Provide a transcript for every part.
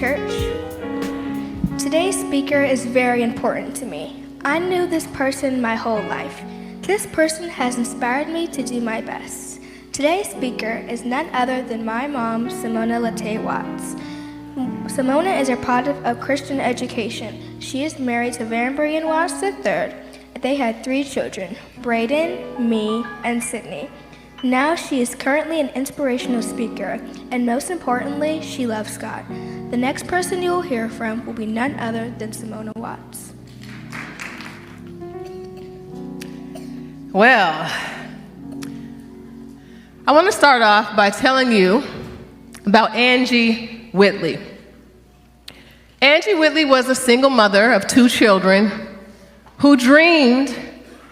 church. Today's speaker is very important to me. I knew this person my whole life. This person has inspired me to do my best. Today's speaker is none other than my mom, SaMonna Watts. SaMonna is a product of Christian education. She is married to Van Brian Watts III. They had 3 children, Braden, me, and Sydney. Now she is currently an inspirational speaker, and most importantly, she loves God. The next person you will hear from will be none other than SaMonna Watts. Well, I want to start off by telling you about Angie Whitley. Angie Whitley was a single mother of 2 children who dreamed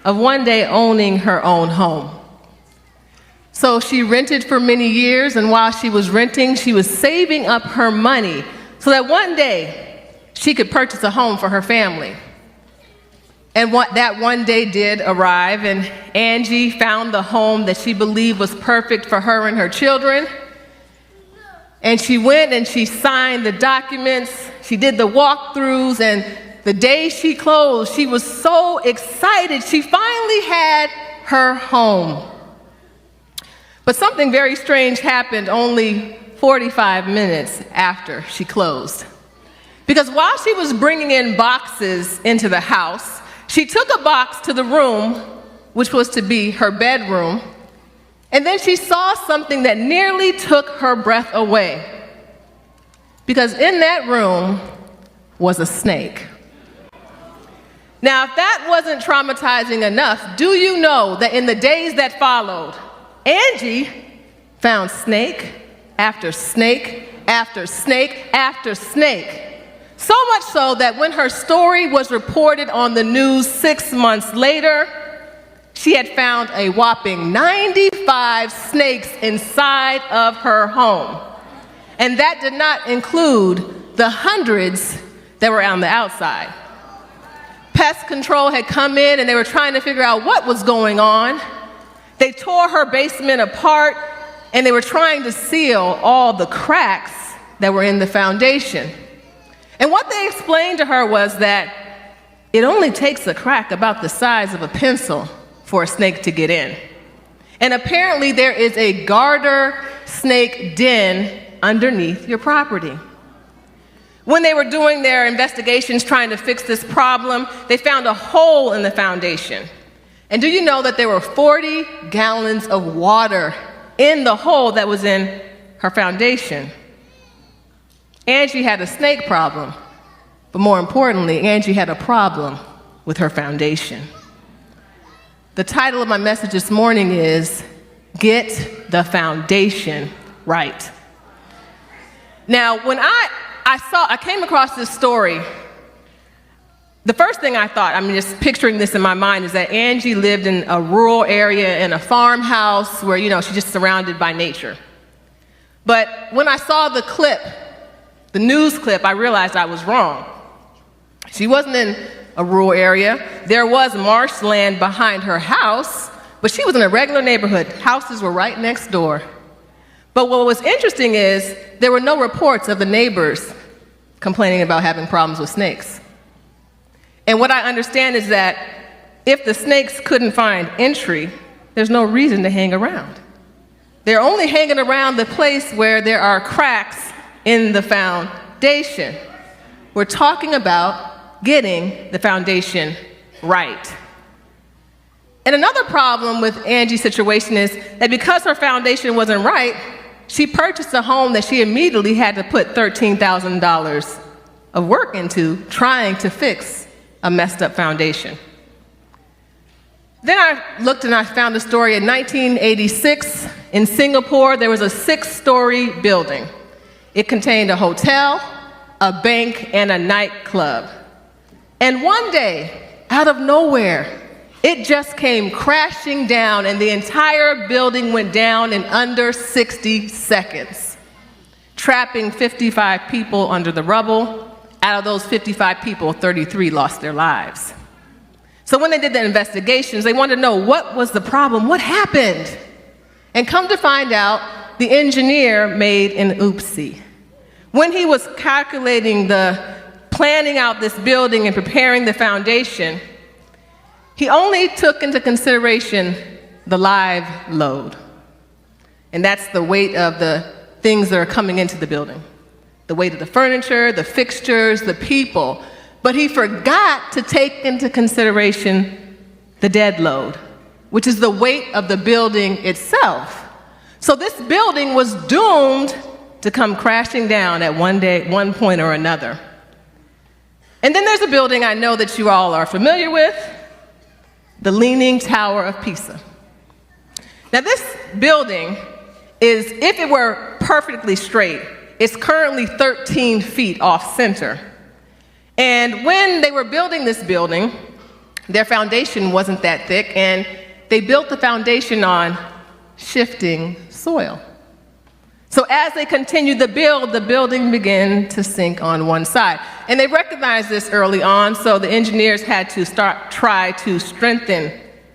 of one day owning her own home. So she rented for many years, and while she was renting, she was saving up her money so that one day she could purchase a home for her family. And that one day did arrive, and Angie found the home that she believed was perfect for her and her children. And she went and she signed the documents, she did the walkthroughs, and the day she closed, she was so excited. She finally had her home. But something very strange happened only 45 minutes after she closed. Because while she was bringing in boxes into the house, she took a box to the room, which was to be her bedroom, and then she saw something that nearly took her breath away. Because in that room was a snake. Now, if that wasn't traumatizing enough, do you know that in the days that followed, Angie found snake after snake after snake after snake. So much so that when her story was reported on the news 6 months later, she had found a whopping 95 snakes inside of her home. And that did not include the hundreds that were on the outside. Pest control had come in and they were trying to figure out what was going on. They tore her basement apart, and they were trying to seal all the cracks that were in the foundation. And what they explained to her was that it only takes a crack about the size of a pencil for a snake to get in. And apparently there is a garter snake den underneath your property. When they were doing their investigations trying to fix this problem, they found a hole in the foundation. And do you know that there were 40 gallons of water in the hole that was in her foundation? Angie had a snake problem, but more importantly, Angie had a problem with her foundation. The title of my message this morning is, Get the Foundation Right. Now, when I came across this story, the first thing I thought, just picturing this in my mind, is that Angie lived in a rural area in a farmhouse where, she's just surrounded by nature. But when I saw the clip, the news clip, I realized I was wrong. She wasn't in a rural area. There was marshland behind her house, but she was in a regular neighborhood. Houses were right next door. But what was interesting is there were no reports of the neighbors complaining about having problems with snakes. And what I understand is that if the snakes couldn't find entry, there's no reason to hang around. They're only hanging around the place where there are cracks in the foundation. We're talking about getting the foundation right. And another problem with Angie's situation is that because her foundation wasn't right, she purchased a home that she immediately had to put $13,000 of work into trying to fix a messed up foundation. Then I looked and I found a story in 1986 in Singapore. There was a 6-story building. It contained a hotel, a bank, and a nightclub. And one day, out of nowhere, it just came crashing down, and the entire building went down in under 60 seconds, trapping 55 people under the rubble. Out of those 55 people, 33 lost their lives. So when they did the investigations, they wanted to know what was the problem, what happened? And come to find out, the engineer made an oopsie. When he was planning out this building and preparing the foundation, he only took into consideration the live load. And that's the weight of the things that are coming into the building. The weight of the furniture, the fixtures, the people. But he forgot to take into consideration the dead load, which is the weight of the building itself. So this building was doomed to come crashing down at one point or another. And then there's a building I know that you all are familiar with, the Leaning Tower of Pisa. Now this building is, if it were perfectly straight, it's currently 13 feet off center. And when they were building this building, their foundation wasn't that thick, and they built the foundation on shifting soil. So as they continued to build, the building began to sink on one side. And they recognized this early on, so the engineers had to try to strengthen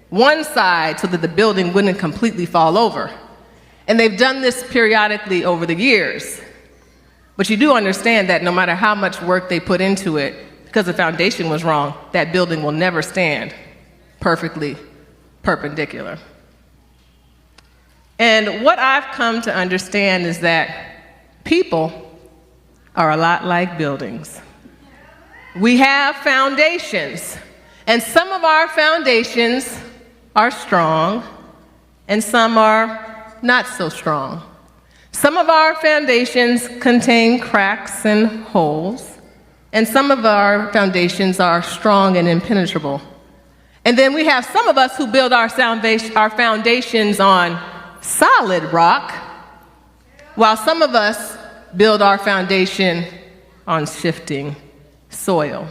one side so that the building wouldn't completely fall over. And they've done this periodically over the years. But you do understand that no matter how much work they put into it, because the foundation was wrong, that building will never stand perfectly perpendicular. And what I've come to understand is that people are a lot like buildings. We have foundations, and some of our foundations are strong, and some are not so strong. Some of our foundations contain cracks and holes, and some of our foundations are strong and impenetrable. And then we have some of us who build our foundations on solid rock, while some of us build our foundation on shifting soil.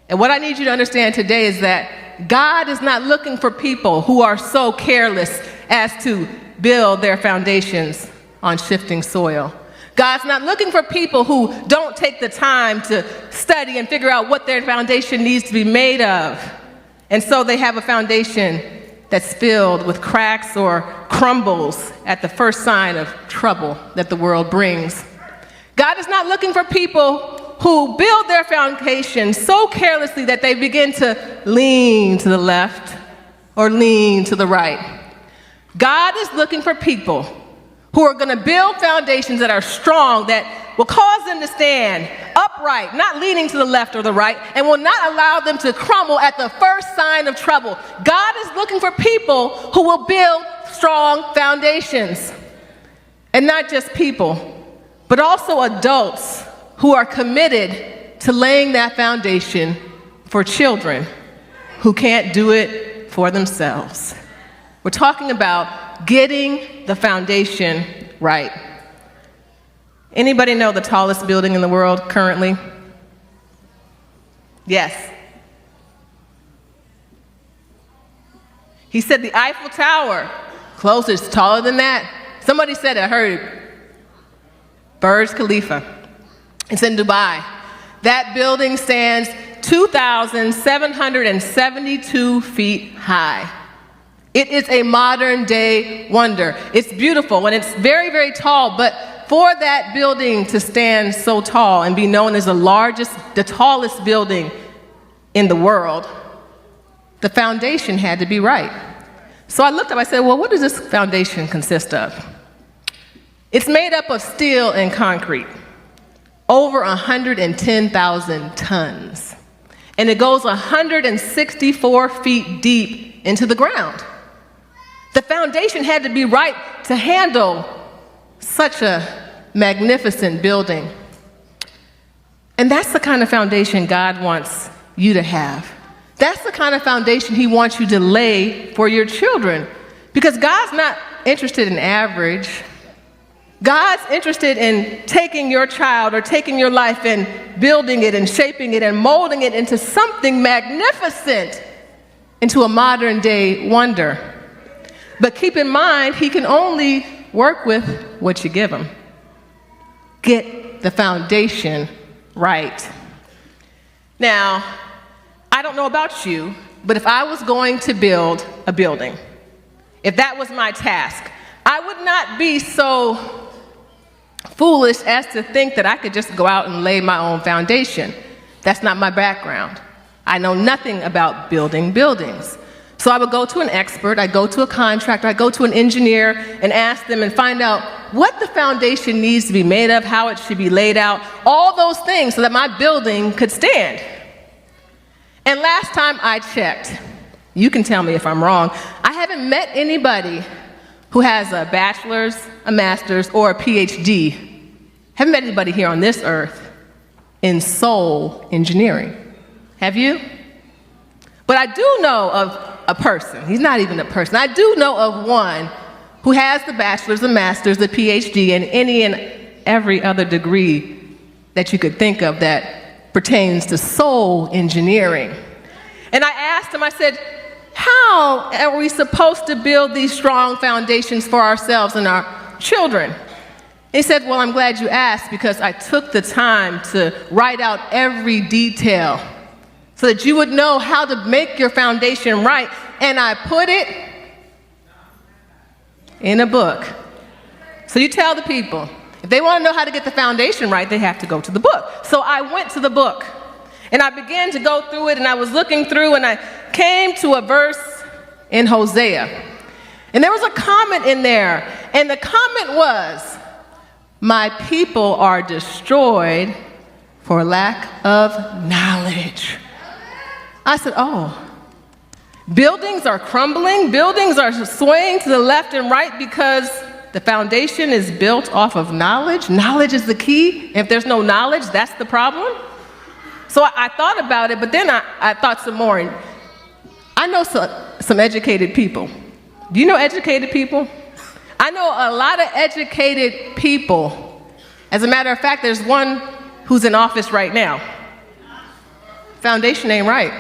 And what I need you to understand today is that God is not looking for people who are so careless as to build their foundations on shifting soil. God's not looking for people who don't take the time to study and figure out what their foundation needs to be made of. And so they have a foundation that's filled with cracks or crumbles at the first sign of trouble that the world brings. God is not looking for people who build their foundation so carelessly that they begin to lean to the left or lean to the right. God is looking for people who are going to build foundations that are strong, that will cause them to stand upright, not leaning to the left or the right, and will not allow them to crumble at the first sign of trouble. God is looking for people who will build strong foundations. And not just people, but also adults who are committed to laying that foundation for children who can't do it for themselves. We're talking about getting the foundation right. Anybody know the tallest building in the world currently? Yes. He said the Eiffel Tower. Closer, it's taller than that. Somebody said, I heard it. Burj Khalifa. It's in Dubai. That building stands 2,772 feet high. It is a modern day wonder. It's beautiful and it's very, very tall, but for that building to stand so tall and be known as the tallest building in the world, the foundation had to be right. So I looked up, I said, well, what does this foundation consist of? It's made up of steel and concrete, over 110,000 tons. And it goes 164 feet deep into the ground. The foundation had to be right to handle such a magnificent building. And that's the kind of foundation God wants you to have. That's the kind of foundation He wants you to lay for your children. Because God's not interested in average. God's interested in taking your child or taking your life and building it and shaping it and molding it into something magnificent, into a modern day wonder. But keep in mind, He can only work with what you give Him. Get the foundation right. Now, I don't know about you, but if I was going to build a building, if that was my task, I would not be so foolish as to think that I could just go out and lay my own foundation. That's not my background. I know nothing about building buildings. So I would go to an expert, I'd go to a contractor, I'd go to an engineer and ask them and find out what the foundation needs to be made of, how it should be laid out, all those things so that my building could stand. And last time I checked, you can tell me if I'm wrong, I haven't met anybody who has a bachelor's, a master's, or a PhD. Haven't met anybody here on this earth in soul engineering. Have you? But I do know of a person. He's not even a person. I do know of one who has the bachelor's, the master's, the PhD, and any and every other degree that you could think of that pertains to soul engineering. And I asked him, I said, how are we supposed to build these strong foundations for ourselves and our children? He said, well, I'm glad you asked because I took the time to write out every detail so that you would know how to make your foundation right. And I put it in a book. So you tell the people, if they want to know how to get the foundation right, they have to go to the book. So I went to the book, and I began to go through it, and I was looking through, and I came to a verse in Hosea. And there was a comment in there, and the comment was, my people are destroyed for lack of knowledge. I said, oh, buildings are crumbling, buildings are swaying to the left and right because the foundation is built off of knowledge. Knowledge is the key. If there's no knowledge, that's the problem. So I thought about it, but then I thought some more. And I know some educated people. Do you know educated people? I know a lot of educated people. As a matter of fact, there's one who's in office right now. Foundation ain't right.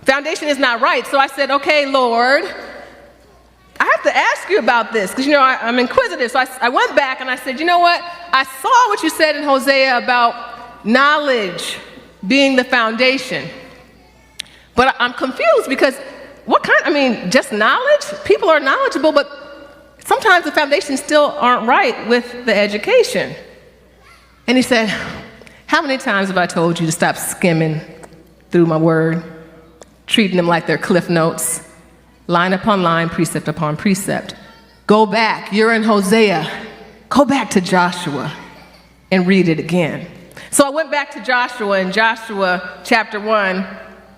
Foundation is not right. So I said, okay, Lord, I have to ask you about this because, I'm inquisitive. So I went back and I said, you know what? I saw what you said in Hosea about knowledge being the foundation. But I'm confused because just knowledge? People are knowledgeable, but sometimes the foundations still aren't right with the education. And he said, how many times have I told you to stop skimming through my word? Treating them like they're cliff notes, line upon line, precept upon precept. Go back, you're in Hosea. Go back to Joshua and read it again. So I went back to Joshua, in Joshua chapter 1,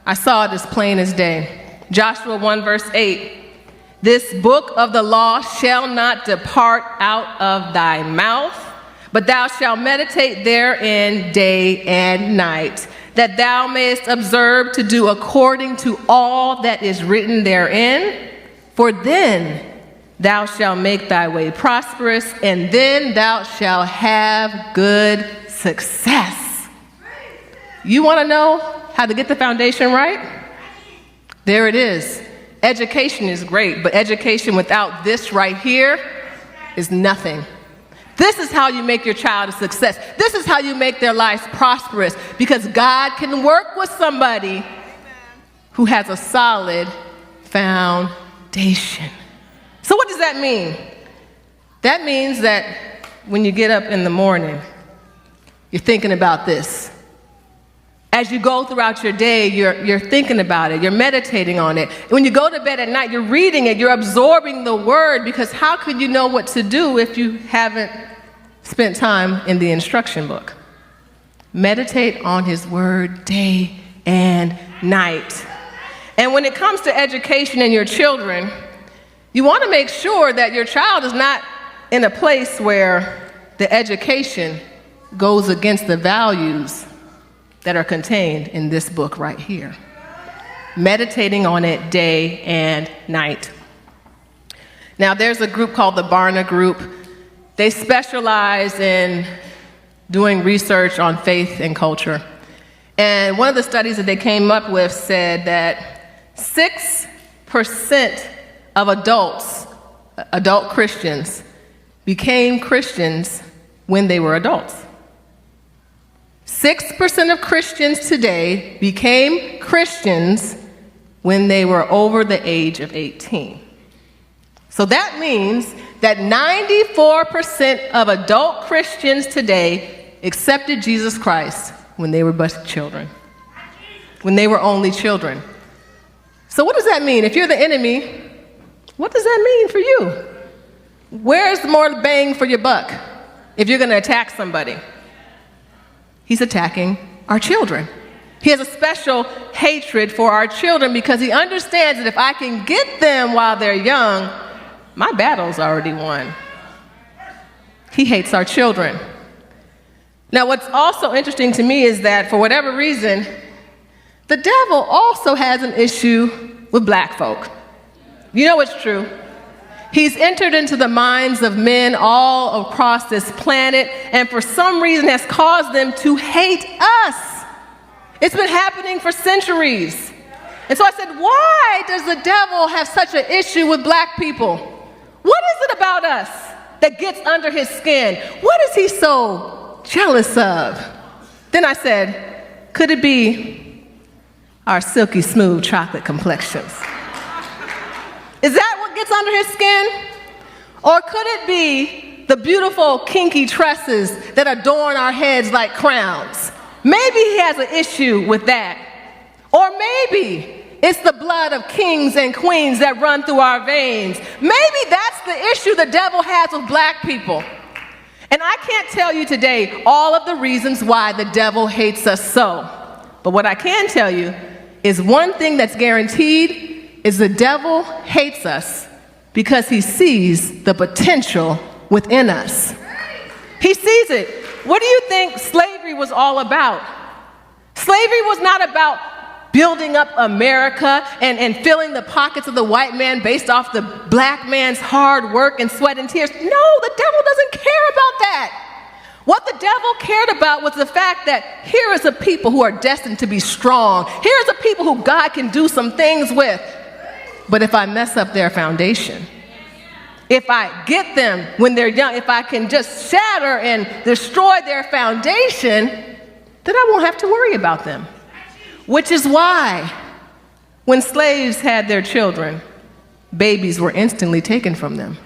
I saw it as plain as day. Joshua 1 verse 8, this book of the law shall not depart out of thy mouth, but thou shalt meditate therein day and night, that thou mayest observe to do according to all that is written therein. For then thou shalt make thy way prosperous, and then thou shalt have good success. You want to know how to get the foundation right? There it is. Education is great, but education without this right here is nothing. This is how you make your child a success. This is how you make their lives prosperous, because God can work with somebody who has a solid foundation. So what does that mean? That means that when you get up in the morning, you're thinking about this. As you go throughout your day, you're thinking about it, you're meditating on it. When you go to bed at night, you're reading it, you're absorbing the word, because how could you know what to do if you haven't spent time in the instruction book? Meditate on his word day and night. And when it comes to education and your children, you want to make sure that your child is not in a place where the education goes against the values that are contained in this book right here. Meditating on it day and night. Now, there's a group called the Barna Group. They specialize in doing research on faith and culture. And one of the studies that they came up with said that 6% of adult Christians, became Christians when they were adults. 6% of Christians today became Christians when they were over the age of 18. So that means that 94% of adult Christians today accepted Jesus Christ when they were but children, when they were only children. So what does that mean? If you're the enemy, what does that mean for you? Where's more bang for your buck if you're going to attack somebody? He's attacking our children. He has a special hatred for our children because he understands that if I can get them while they're young, my battle's already won. He hates our children. Now, what's also interesting to me is that for whatever reason, the devil also has an issue with black folk. You know it's true. He's entered into the minds of men all across this planet and for some reason has caused them to hate us. It's been happening for centuries. And so I said, why does the devil have such an issue with black people? What is it about us that gets under his skin? What is he so jealous of? Then I said, could it be our silky smooth chocolate complexions? Is that what gets under his skin? Or could it be the beautiful kinky tresses that adorn our heads like crowns? Maybe he has an issue with that. Or maybe it's the blood of kings and queens that run through our veins. Maybe that's the issue the devil has with black people. And I can't tell you today all of the reasons why the devil hates us so. But what I can tell you is one thing that's guaranteed is the devil hates us because he sees the potential within us. He sees it. What do you think slavery was all about? Slavery was not about building up America and filling the pockets of the white man based off the black man's hard work and sweat and tears. No, the devil doesn't care about that. What the devil cared about was the fact that here is a people who are destined to be strong. Here's a people who God can do some things with. But if I mess up their foundation, if I get them when they're young, if I can just shatter and destroy their foundation, then I won't have to worry about them. Which is why when slaves had their children, babies were instantly taken from them.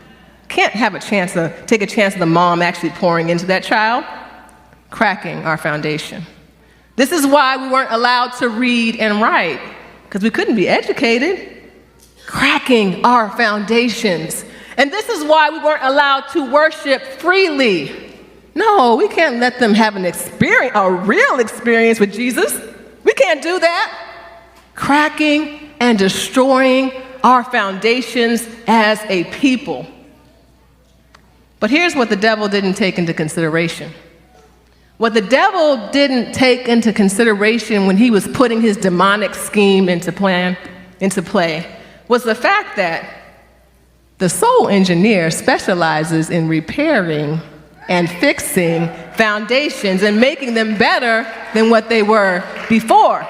Can't have a chance to take a chance of the mom actually pouring into that child, cracking our foundation. This is why we weren't allowed to read and write, because we couldn't be educated, cracking our foundations. And this is why we weren't allowed to worship freely. No, we can't let them have an experience, a real experience with Jesus. We can't do that. Cracking and destroying our foundations as a people. But here's what the devil didn't take into consideration. What the devil didn't take into consideration when he was putting his demonic scheme into play was the fact that the soul engineer specializes in repairing and fixing foundations and making them better than what they were before.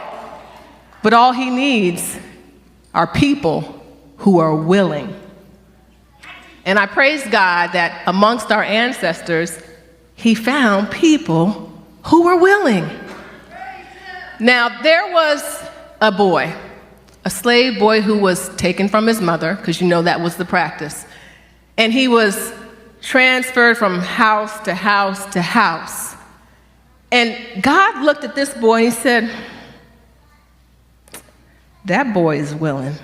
But all he needs are people who are willing. And I praise God that amongst our ancestors, he found people who were willing. Now, there was a boy, a slave boy who was taken from his mother, because you know that was the practice. And he was transferred from house to house to house. And God looked at this boy and he said, that boy is willing.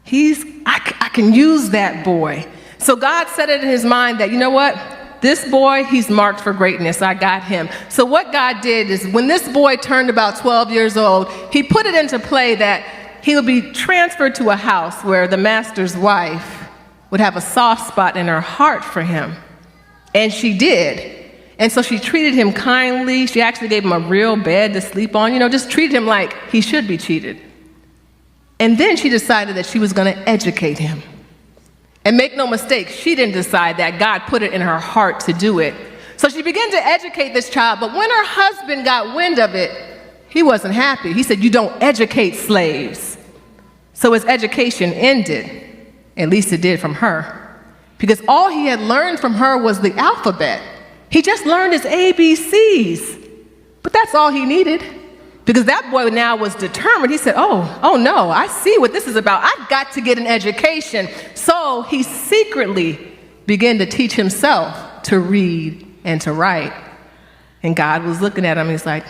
I can use that boy. So God set it in his mind that, you know what? This boy, he's marked for greatness. I got him. So what God did is when this boy turned about 12 years old, he put it into play that he would be transferred to a house where the master's wife would have a soft spot in her heart for him. And she did. And so she treated him kindly. She actually gave him a real bed to sleep on, just treated him like he should be treated. And then she decided that she was going to educate him. And make no mistake, she didn't decide that. God put it in her heart to do it. So she began to educate this child. But when her husband got wind of it, he wasn't happy. He said, you don't educate slaves. So his education ended. At least it did from her. Because all he had learned from her was the alphabet. He just learned his ABCs. But that's all he needed. Because that boy now was determined. He said, oh no, I see what this is about. I've got to get an education. So he secretly begin to teach himself to read and to write. And God was looking at him, he's like,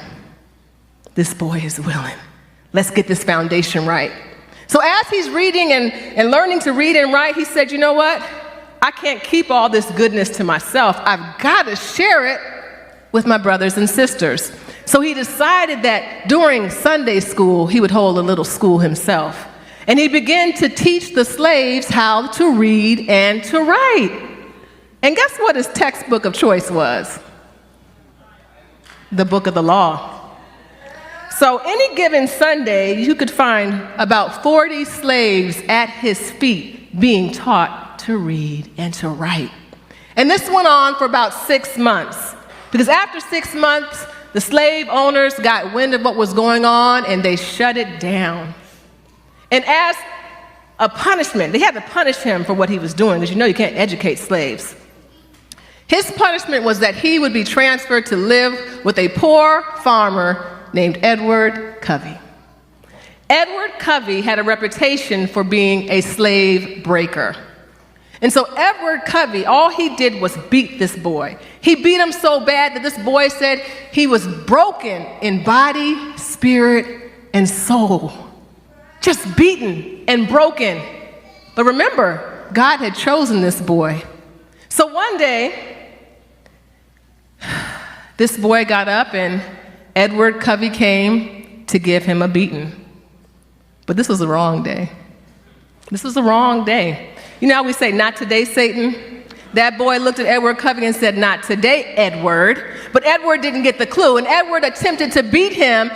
this boy is willing. Let's get this foundation right. So as he's reading and learning to read and write, he said, you know what? I can't keep all this goodness to myself. I've got to share it with my brothers and sisters. So he decided that during Sunday school, he would hold a little school himself. And he began to teach the slaves how to read and to write. And guess what his textbook of choice was? The book of the law. So any given Sunday, you could find about 40 slaves at his feet being taught to read and to write. And this went on for about 6 months, because after 6 months, the slave owners got wind of what was going on and they shut it down. And as a punishment, they had to punish him for what he was doing, because you can't educate slaves. His punishment was that he would be transferred to live with a poor farmer named Edward Covey. Edward Covey had a reputation for being a slave breaker. And so Edward Covey, all he did was beat this boy. He beat him so bad that this boy said he was broken in body, spirit, and soul. Just beaten and broken. But remember, God had chosen this boy. So one day, this boy got up and Edward Covey came to give him a beating. But this was the wrong day. This was the wrong day. You know how we say, not today, Satan? That boy looked at Edward Covey and said, not today, Edward. But Edward didn't get the clue, and Edward attempted to beat him.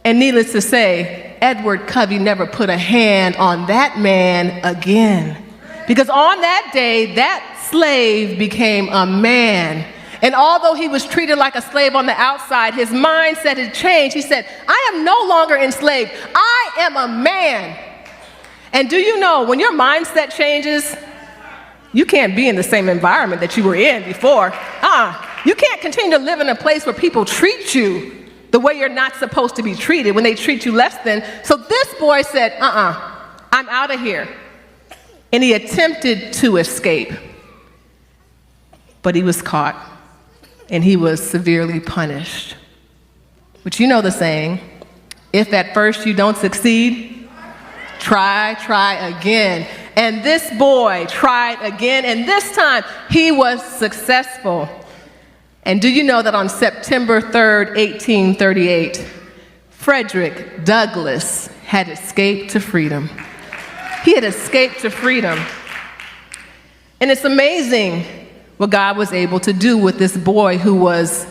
And needless to say, Edward Covey never put a hand on that man again. Because on that day, that slave became a man. And although he was treated like a slave on the outside, his mindset had changed. He said, I am no longer enslaved. I am a man. And do you know, when your mindset changes, you can't be in the same environment that you were in before. You can't continue to live in a place where people treat you the way you're not supposed to be treated, when they treat you less than. So this boy said, I'm out of here. And he attempted to escape. But he was caught. And he was severely punished. But you know the saying, if at first you don't succeed, try again. And this boy tried again, and this time he was successful. And do you know that on September 3rd, 1838, Frederick Douglass had escaped to freedom. He had escaped to freedom. And it's amazing what God was able to do with this boy who was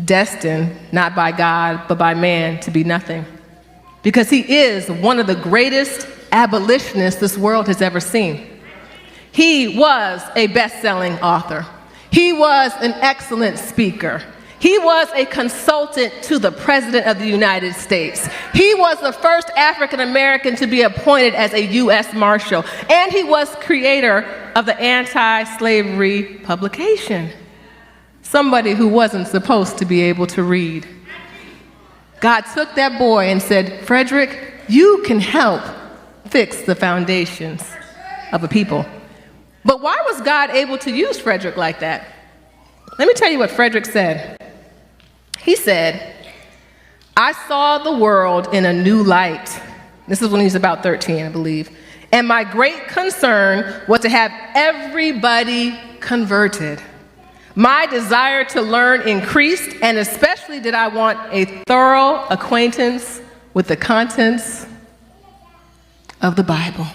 destined, not by God, but by man, to be nothing. Because he is one of the greatest abolitionists this world has ever seen. He was a best-selling author. He was an excellent speaker. He was a consultant to the President of the United States. He was the first African American to be appointed as a U.S. Marshal. And he was creator of the anti-slavery publication. Somebody who wasn't supposed to be able to read. God took that boy and said, Frederick, you can help fix the foundations of a people. But why was God able to use Frederick like that? Let me tell you what Frederick said. He said, I saw the world in a new light. This is when he was about 13, I believe. And my great concern was to have everybody converted. My desire to learn increased, and especially did I want a thorough acquaintance with the contents of the Bible.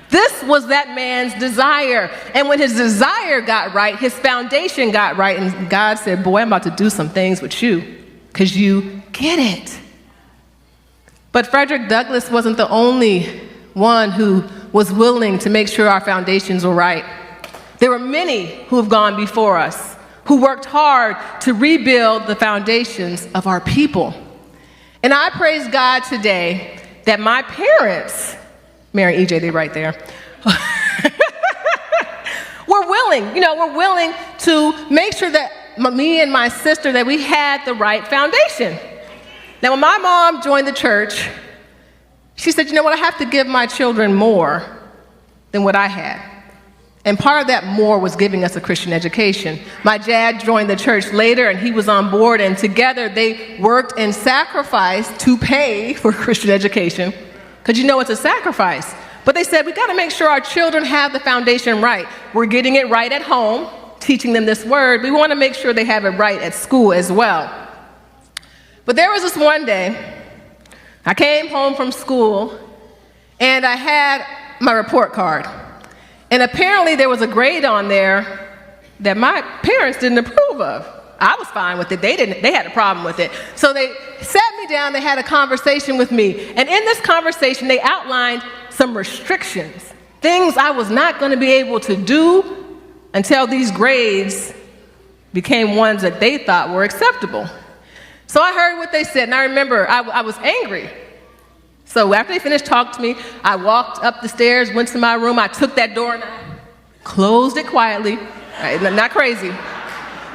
This was that man's desire. And when his desire got right, his foundation got right, and God said, boy, I'm about to do some things with you because you get it. But Frederick Douglass wasn't the only one who was willing to make sure our foundations were right. There were many who have gone before us, who worked hard to rebuild the foundations of our people. And I praise God today that my parents, Mary and EJ, they right there, we're willing to make sure that me and my sister, that we had the right foundation. Now, when my mom joined the church, she said, you know what, I have to give my children more than what I had. And part of that more was giving us a Christian education. My dad joined the church later, and he was on board, and together they worked and sacrificed to pay for Christian education, because you know it's a sacrifice. But they said, we got to make sure our children have the foundation right. We're getting it right at home, teaching them this word. We want to make sure they have it right at school as well. But there was this one day, I came home from school, and I had my report card. And apparently there was a grade on there that my parents didn't approve of. I was fine with it. They had a problem with it. So they sat me down, they had a conversation with me. And in this conversation, they outlined some restrictions, things I was not going to be able to do until these grades became ones that they thought were acceptable. So I heard what they said, and I remember I was angry. So after they finished talking to me, I walked up the stairs, went to my room, I took that door and I closed it quietly. Right? Not crazy.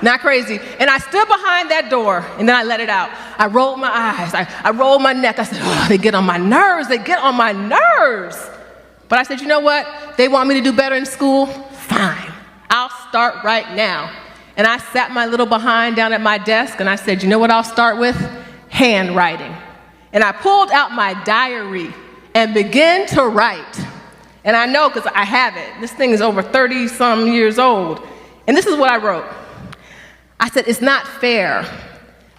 And I stood behind that door, and then I let it out. I rolled my eyes, I rolled my neck. I said, oh, they get on my nerves. But I said, you know what? They want me to do better in school? Fine. I'll start right now. And I sat my little behind down at my desk, and I said, you know what I'll start with? Handwriting. And I pulled out my diary and began to write. And I know because I have it. This thing is over 30-some years old. And this is what I wrote. I said, it's not fair.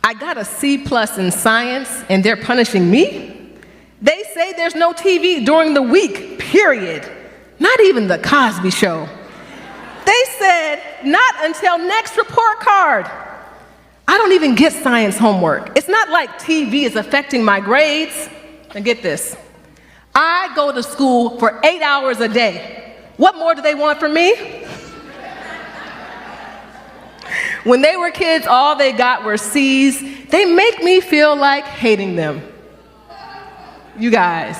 I got a C+ in science, and they're punishing me? They say there's no TV during the week, period. Not even the Cosby Show. They said, not until next report card. I don't even get science homework. It's not like TV is affecting my grades. And get this. I go to school for 8 hours a day. What more do they want from me? When they were kids, all they got were C's. They make me feel like hating them. You guys,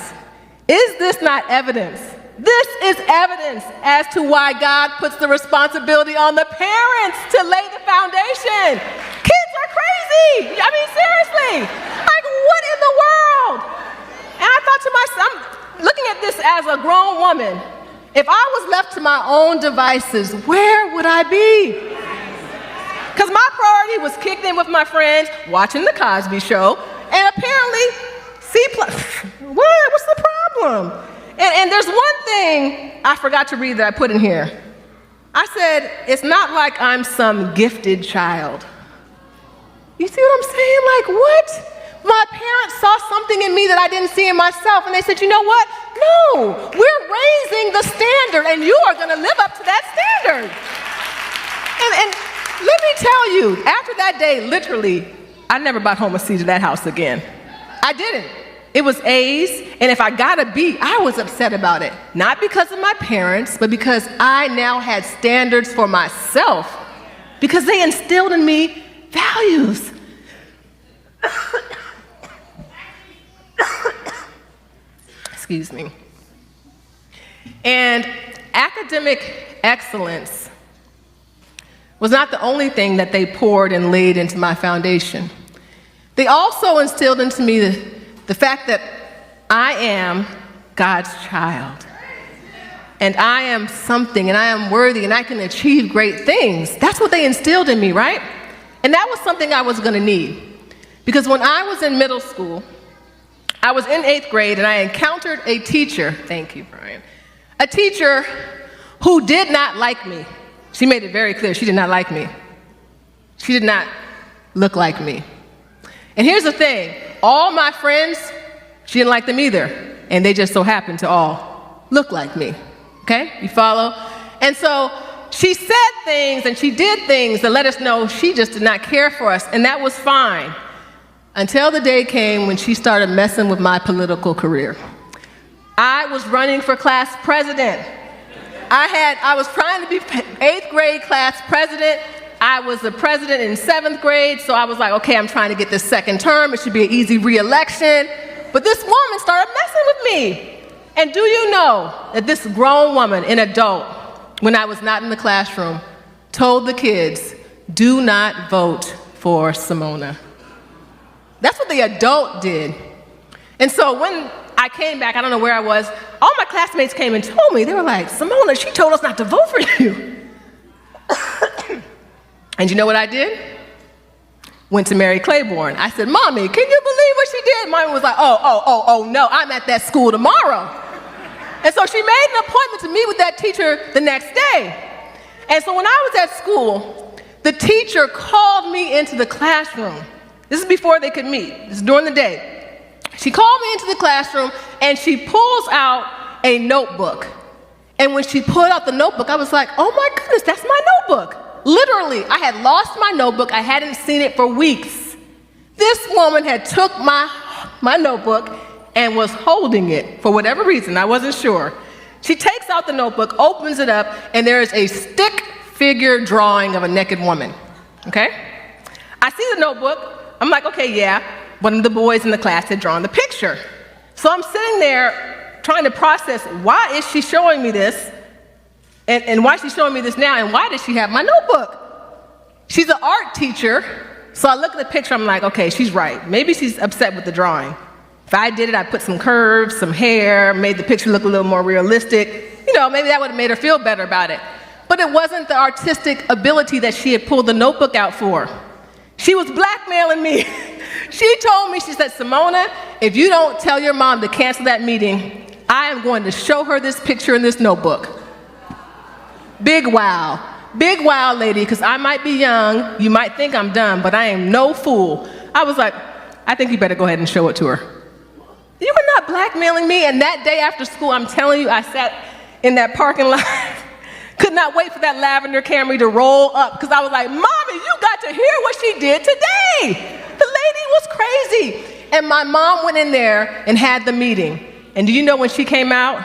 is this not evidence? This is evidence as to why God puts the responsibility on the parents to lay the foundation. Kids are crazy. I mean, seriously. Like, what in the world? And I thought to myself, I'm looking at this as a grown woman. If I was left to my own devices, where would I be? Because my priority was kicked in with my friends, watching the Cosby Show, and apparently C+. What's the problem? And there's one thing I forgot to read that I put in here. I said, it's not like I'm some gifted child. You see what I'm saying? Like, what? My parents saw something in me that I didn't see in myself, and they said, you know what? No, we're raising the standard, and you are going to live up to that standard. And let me tell you, after that day, literally, I never brought home a C to that house again. I didn't. It was A's, and if I got a B, I was upset about it. Not because of my parents, but because I now had standards for myself, because they instilled in me values. Excuse me. And academic excellence was not the only thing that they poured and laid into my foundation. They also instilled into me the fact that I am God's child. And I am something, and I am worthy, and I can achieve great things. That's what they instilled in me, right? And that was something I was going to need. Because when I was in middle school, I was in 8th grade, and I encountered a teacher, thank you, Brian, a teacher who did not like me. She made it very clear she did not like me. She did not look like me. And here's the thing, all my friends, she didn't like them either, and they just so happened to all look like me, okay? You follow? And so she said things and she did things that let us know she just did not care for us, and that was fine. Until the day came when she started messing with my political career. I was running for class president. I was trying to be 8th grade class president. I was the president in 7th grade, so I was like, okay, I'm trying to get this second term. It should be an easy re-election. But this woman started messing with me. And do you know that this grown woman, an adult, when I was not in the classroom, told the kids, do not vote for SaMonna. That's what the adult did. And so when I came back, I don't know where I was, all my classmates came and told me, they were like, "SaMonna, she told us not to vote for you." And you know what I did? Went to Mary Claiborne. I said, "Mommy, can you believe what she did?" Mommy was like, oh, no, I'm at that school tomorrow. And so she made an appointment to meet with that teacher the next day. And so when I was at school, the teacher called me into the classroom. This is before they could meet. This is during the day. She called me into the classroom, and she pulls out a notebook. And when she pulled out the notebook, I was like, "Oh my goodness, that's my notebook." Literally, I had lost my notebook. I hadn't seen it for weeks. This woman had took my notebook and was holding it for whatever reason. I wasn't sure. She takes out the notebook, opens it up, and there is a stick figure drawing of a naked woman. Okay? I see the notebook. I'm like, okay, yeah. One of the boys in the class had drawn the picture. So I'm sitting there trying to process, why is she showing me this? And why is she showing me this now? And why does she have my notebook? She's an art teacher. So I look at the picture, I'm like, okay, she's right. Maybe she's upset with the drawing. If I did it, I put some curves, some hair, made the picture look a little more realistic. You know, maybe that would have made her feel better about it. But it wasn't the artistic ability that she had pulled the notebook out for. She was blackmailing me. She told me, she said, "SaMonna, if you don't tell your mom to cancel that meeting, I am going to show her this picture in this notebook." Big wow, lady, because I might be young, you might think I'm dumb, but I am no fool. I was like, I think you better go ahead and show it to her. You are not blackmailing me. And that day after school, I'm telling you, I sat in that parking lot, could not wait for that lavender Camry to roll up, because I was like, "Mommy, you got to hear what she did today. The lady was crazy." And my mom went in there and had the meeting. And do you know when she came out?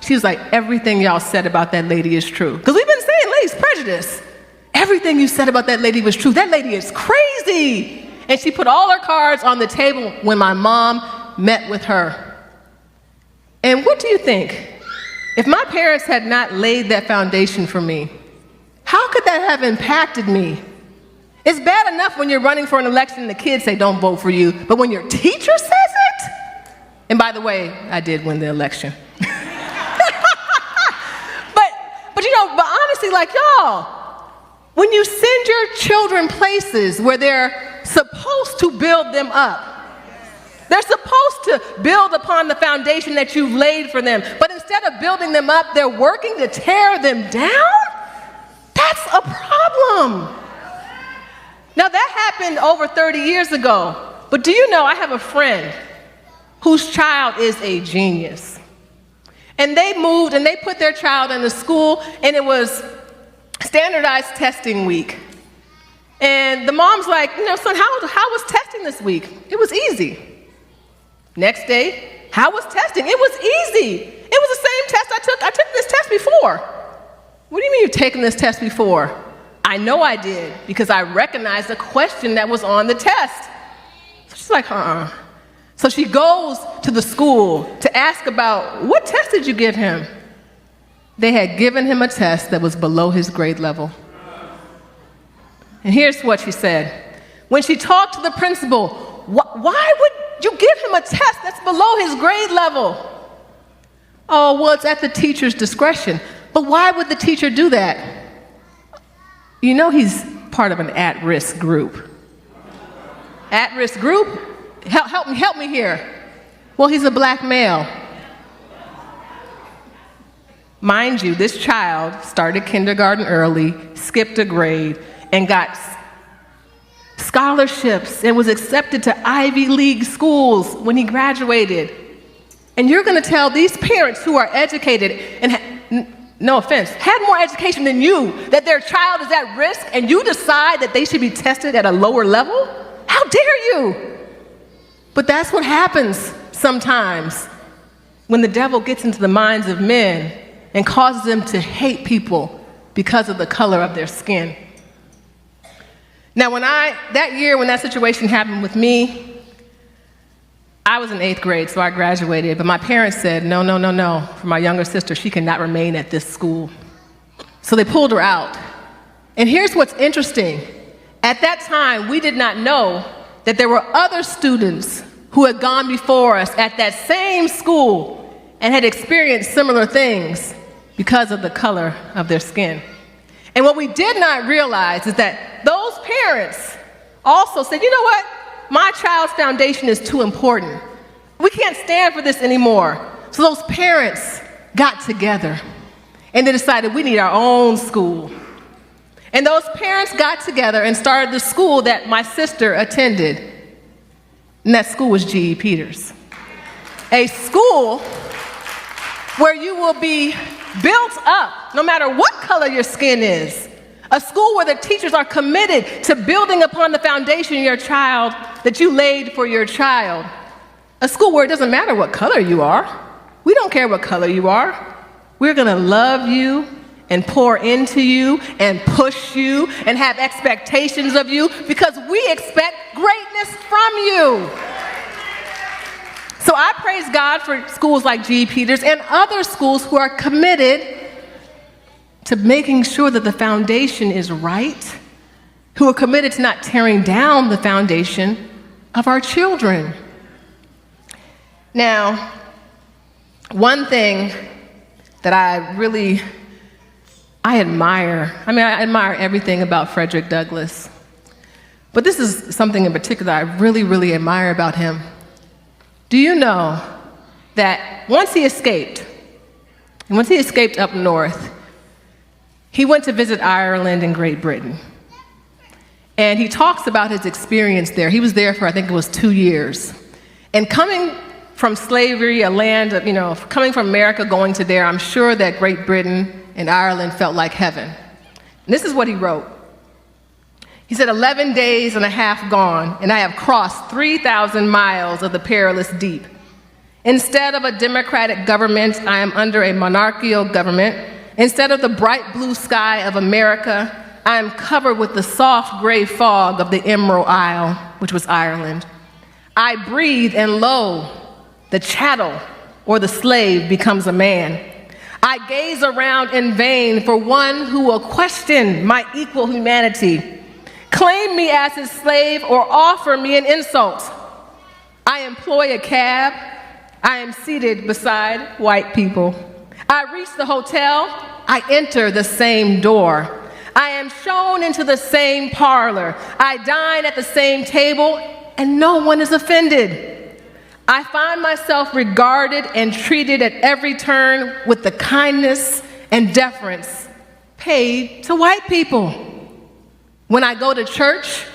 She was like, "Everything y'all said about that lady is true." Because we've been saying ladies prejudice. Everything you said about that lady was true. That lady is crazy. And she put all her cards on the table when my mom met with her. And what do you think? If my parents had not laid that foundation for me, how could that have impacted me? It's bad enough when you're running for an election and the kids say, "Don't vote for you," but when your teacher says it? And by the way, I did win the election. But honestly, like, y'all, when you send your children places where they're supposed to build them up, they're supposed to build upon the foundation that you've laid for them, but instead of building them up, they're working to tear them down? That's a problem. Now, that happened over 30 years ago, but do you know I have a friend whose child is a genius. And they moved and they put their child in the school, and it was standardized testing week. And the mom's like, "Son, how was testing this week?" "It was easy." Next day, "How was testing?" "It was easy. It was the same test I took. I took this test before." "What do you mean you've taken this test before?" "I know I did, because I recognized the question that was on the test." So she's like, So she goes to the school to ask about, "What test did you give him?" They had given him a test that was below his grade level. And here's what she said. When she talked to the principal, "Why would you give him a test that's below his grade level?" "Oh, well, it's at the teacher's discretion." "But why would the teacher do that?" "You know he's part of an at-risk group." "At-risk group? Help me here." "Well, he's a black male." Mind you, this child started kindergarten early, skipped a grade, and got scholarships and was accepted to Ivy League schools when he graduated. And you're going to tell these parents who are educated and, no offense, had more education than you, that their child is at risk, and you decide that they should be tested at a lower level? How dare you? But that's what happens sometimes when the devil gets into the minds of men and causes them to hate people because of the color of their skin. Now, that year when that situation happened with me, I was in 8th grade, so I graduated, but my parents said, no, for my younger sister, she cannot remain at this school. So they pulled her out. And here's what's interesting. At that time, we did not know that there were other students who had gone before us at that same school, and had experienced similar things because of the color of their skin. And what we did not realize is that those parents also said, you know what? My child's foundation is too important. We can't stand for this anymore. So those parents got together and they decided we need our own school. And those parents got together and started the school that my sister attended. And that school was G.E. Peters. A school where you will be built up no matter what color your skin is. A school where the teachers are committed to building upon the foundation of your child that you laid for your child. A school where it doesn't matter what color you are. We don't care what color you are. We're going to love you and pour into you and push you and have expectations of you because we expect greatness from you. So I praise God for schools like G.E. Peters and other schools who are committed to making sure that the foundation is right, who are committed to not tearing down the foundation of our children. Now, one thing that I admire everything about Frederick Douglass. But this is something in particular I really admire about him. Do you know that once he escaped up north, he went to visit Ireland and Great Britain. And he talks about his experience there. He was there for, I think it was 2 years. And coming from slavery, a land of, coming from America, going to there, I'm sure that Great Britain and Ireland felt like heaven. And this is what he wrote. He said, 11 days and a half gone, and I have crossed 3,000 miles of the perilous deep. Instead of a democratic government, I am under a monarchical government. Instead of the bright blue sky of America, I am covered with the soft gray fog of the Emerald Isle, which was Ireland. I breathe, and lo, the chattel or the slave becomes a man. I gaze around in vain for one who will question my equal humanity, claim me as his slave, or offer me an insult. I employ a cab. I am seated beside white people. I reach the hotel. I enter the same door. I am shown into the same parlor. I dine at the same table, and no one is offended. I find myself regarded and treated at every turn with the kindness and deference paid to white people. When I go to church,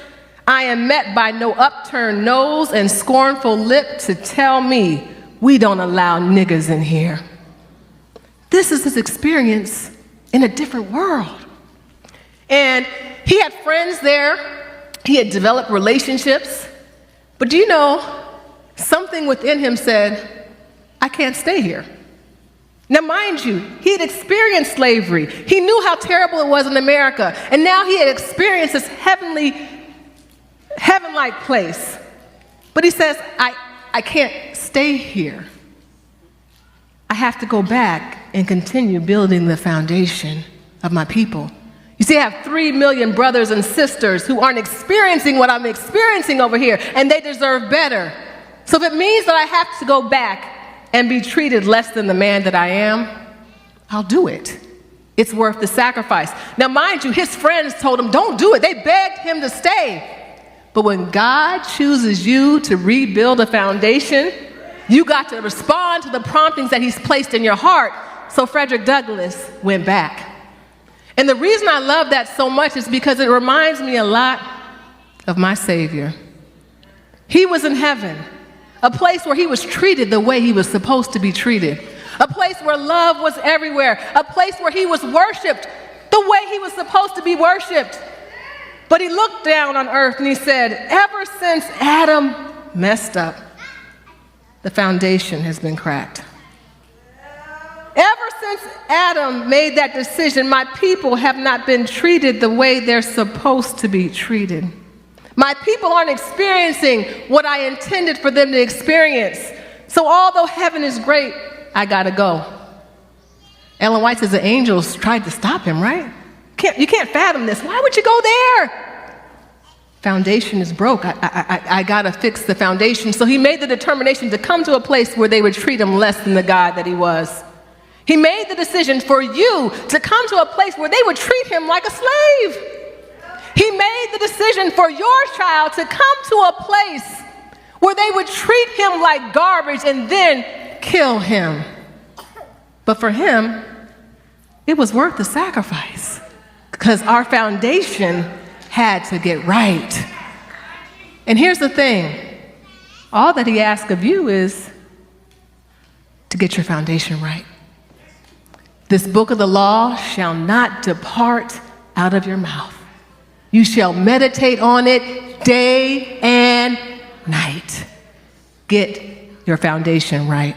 I am met by no upturned nose and scornful lip to tell me we don't allow niggas in here. This is his experience in a different world. And he had friends there. He had developed relationships. But do you know, something within him said, I can't stay here. Now, mind you, he had experienced slavery. He knew how terrible it was in America. And now he had experienced this heaven-like place. But he says, I can't stay here. I have to go back and continue building the foundation of my people. You see, I have 3 million brothers and sisters who aren't experiencing what I'm experiencing over here, and they deserve better. So if it means that I have to go back and be treated less than the man that I am, I'll do it. It's worth the sacrifice. Now, mind you, his friends told him, don't do it. They begged him to stay. But when God chooses you to rebuild a foundation, you got to respond to the promptings that he's placed in your heart. So Frederick Douglass went back. And the reason I love that so much is because it reminds me a lot of my Savior. He was in heaven, a place where he was treated the way he was supposed to be treated, a place where love was everywhere, a place where he was worshiped the way he was supposed to be worshiped. But he looked down on earth and he said, ever since Adam messed up, the foundation has been cracked. Ever since Adam made that decision, my people have not been treated the way they're supposed to be treated. My people aren't experiencing what I intended for them to experience. So although heaven is great, I gotta go. Ellen White says the angels tried to stop him, right? You can't fathom this. Why would you go there? foundation is broke. I got to fix the foundation. So he made the determination to come to a place where they would treat him less than the God that he was. He made the decision for you to come to a place where they would treat him like a slave. He made the decision for your child to come to a place where they would treat him like garbage and then kill him. But for him, it was worth the sacrifice because our foundation had to get right. And here's the thing. All that he asks of you is to get your foundation right. This book of the law shall not depart out of your mouth. You shall meditate on it day and night. Get your foundation right.